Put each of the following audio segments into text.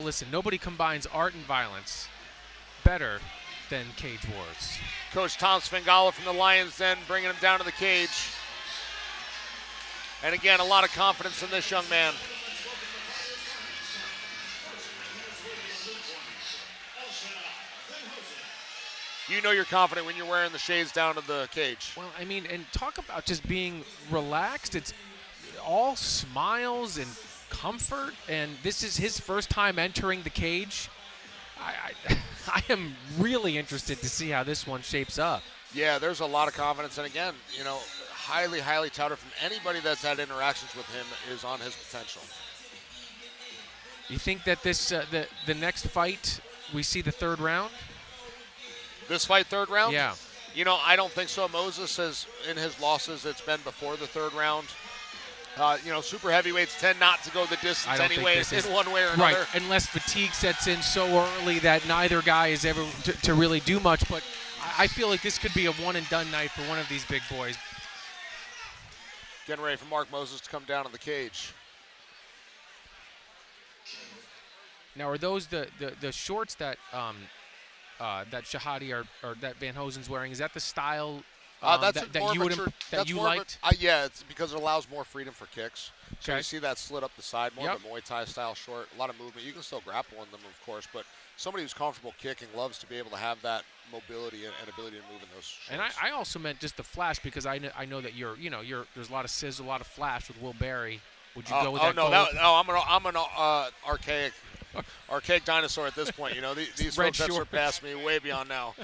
listen, nobody combines art and violence better than Cage Wars. Coach Tom Svengala from the Lions Den bringing him down to the cage. And again, a lot of confidence in this young man. You know you're confident when you're wearing the shades down to the cage. Well, I mean, and talk about just being relaxed. It's all smiles and comfort, and this is his first time entering the cage. I am really interested to see how this one shapes up. Yeah, there's a lot of confidence, and again, you know, highly, highly touted from anybody that's had interactions with him is on his potential. You think that this the next fight we see the third round? This fight, third round? Yeah. You know, I don't think so. Moses has, in his losses, it's been before the third round. You know, super heavyweights tend not to go the distance anyways in one way or another. Right, unless fatigue sets in so early that neither guy is ever to really do much. But I feel like this could be a one-and-done night for one of these big boys. Getting ready for Mark Moses to come down in the cage. Now, are those the shorts that that Shahadi or that Vanhoesen's wearing? Is that the style that you liked? Yeah, it's because it allows more freedom for kicks. So Okay. you see that slid up the side, more Yep. of a Muay Thai style short. A lot of movement. You can still grapple in them, of course, but somebody who's comfortable kicking loves to be able to have that mobility and ability to move in those shorts. And I also meant just the flash, because I know that there's a lot of sizzle, a lot of flash with Will Berry. Would you go with that? I'm an archaic dinosaur at this point. You know, these folks that surpass me way beyond now.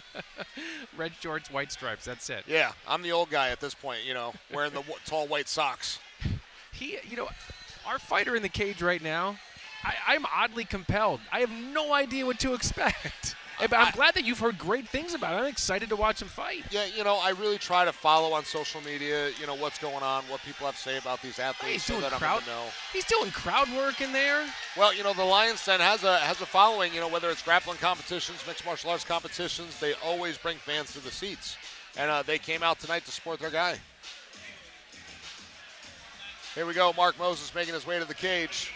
Red shorts, white stripes. That's it. Yeah, I'm the old guy at this point. You know, wearing the tall white socks. Our fighter in the cage right now, I'm oddly compelled. I have no idea what to expect. But I'm glad that you've heard great things about it. I'm excited to watch him fight. Yeah, you know, I really try to follow on social media, you know, what's going on, what people have to say about these athletes, so that I'm going to know. He's doing crowd work in there. Well, you know, the Lions Den has a following, you know, whether it's grappling competitions, mixed martial arts competitions, they always bring fans to the seats. And they came out tonight to support their guy. Here we go, Mark Moses making his way to the cage.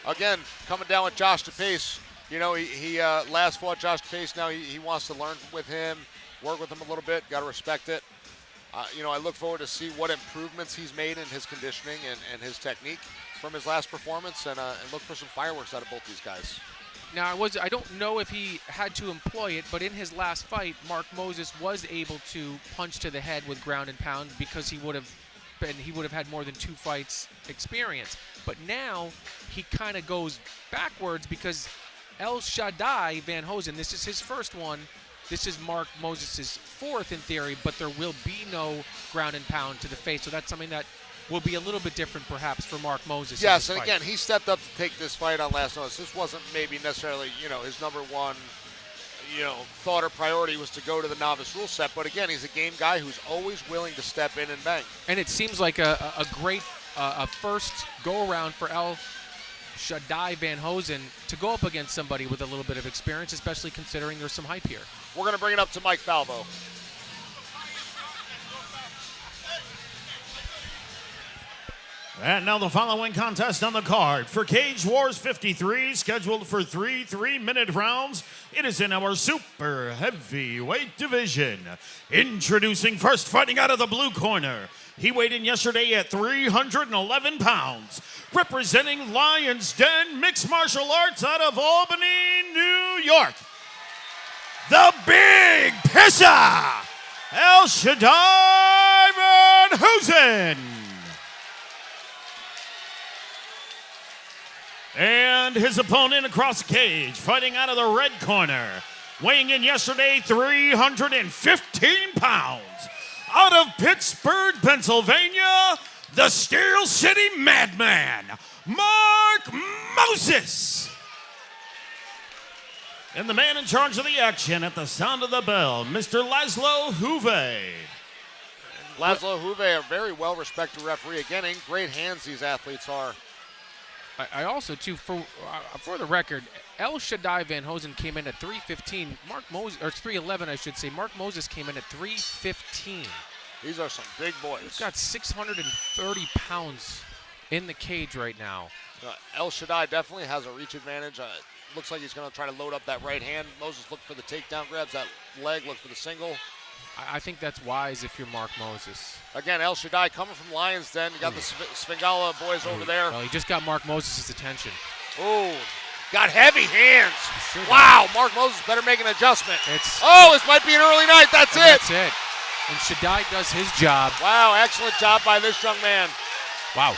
Again, coming down with Josh DePace. You know, he last fought Josh DePace. Now he wants to learn with him, work with him a little bit. Got to respect it. You know, I look forward to see what improvements he's made in his conditioning and his technique from his last performance, and look for some fireworks out of both these guys. Now, I don't know if he had to employ it, but in his last fight, Mark Moses was able to punch to the head with ground and pound because he would have had more than 2 fights experience. But now he kind of goes backwards because Elshaddai Vanhoesen, this is his first one. This is Mark Moses' 4th in theory, but there will be no ground and pound to the face. So that's something that will be a little bit different perhaps for Mark Moses. Yes, and again, he stepped up to take this fight on last notice. This wasn't maybe necessarily, you know, his number one, you know, thought or priority was to go to the novice rule set. But again, he's a game guy who's always willing to step in and bang. And it seems like a great first go-around for Elshaddai Vanhoesen to go up against somebody with a little bit of experience, especially considering there's some hype here. We're going to bring it up to Mike Falvo. And now the following contest on the card for Cage Wars 53, scheduled for 3 3-minute rounds. It is in our super heavyweight division. Introducing first, fighting out of the blue corner. He weighed in yesterday at 311 pounds. Representing Lions Den Mixed Martial Arts out of Albany, New York. The Big Pisser, Elshaddai Vanhoesen. And his opponent across the cage, fighting out of the red corner, weighing in yesterday 315 pounds. Out of Pittsburgh, Pennsylvania, the Steel City Madman, Mark Moses. And the man in charge of the action at the sound of the bell, Mr. Laszlo Huve. Laszlo Huve, a very well-respected referee. Again, in great hands these athletes are. I also, too, for the record, Elshaddai Vanhoesen came in at 315. Mark Moses, or 311, I should say. Mark Moses came in at 315. These are some big boys. He's got 630 pounds in the cage right now. Elshaddai definitely has a reach advantage. looks like he's going to try to load up that right hand. Moses looked for the takedown, grabs that leg, looked for the single. I think that's wise if you're Mark Moses. Again, Elshaddai coming from Lions Den. You got the Svingala boys over there. Well, he just got Mark Moses' attention. Oh, got heavy hands. Sure Wow, Mark Moses better make an adjustment. It's This might be an early night. That's it. That's it. And Shaddai does his job. Wow, excellent job by this young man. Wow.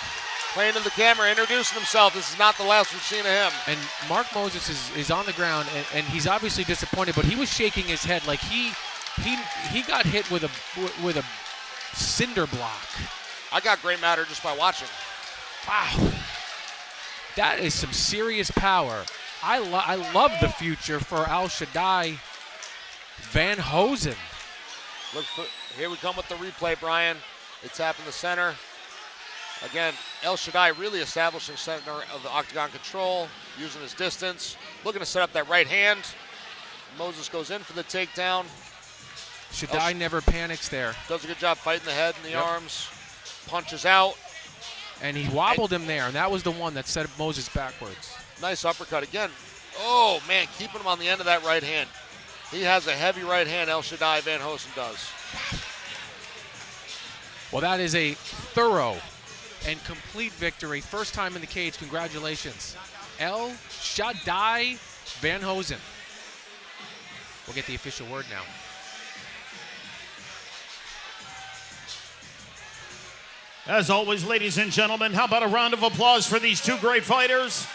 Playing to the camera, introducing himself. This is not the last we've seen of him. And Mark Moses is on the ground, and he's obviously disappointed, but he was shaking his head like he got hit with a cinder block. I got gray matter just by watching. Wow. That is some serious power. I love the future for Elshaddai Vanhoesen. Here we come with the replay, Brian. They tap in the center. Again, Elshaddai really establishing center of the octagon control, using his distance, looking to set up that right hand. Moses goes in for the takedown. Shaddai never panics there. Does a good job fighting the head and the arms. Punches out. And he wobbled him there, and that was the one that set Moses backwards. Nice uppercut again. Oh, man, keeping him on the end of that right hand. He has a heavy right hand, Elshaddai Vanhoesen does. Well, that is a thorough and complete victory. First time in the cage. Congratulations. Elshaddai Vanhoesen. We'll get the official word now. As always, ladies and gentlemen, how about a round of applause for these two great fighters?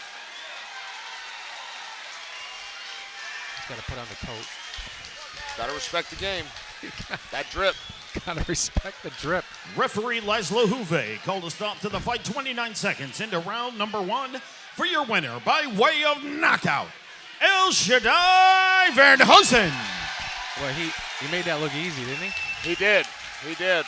Got to put on the coat. Got to respect the game. That drip. Got to respect the drip. Referee Laszlo Huve called a stop to the fight 29 seconds into round number 1 for your winner by way of knockout, Elshaddai Vanhoesen. Well, he made that look easy, didn't he? He did. He did.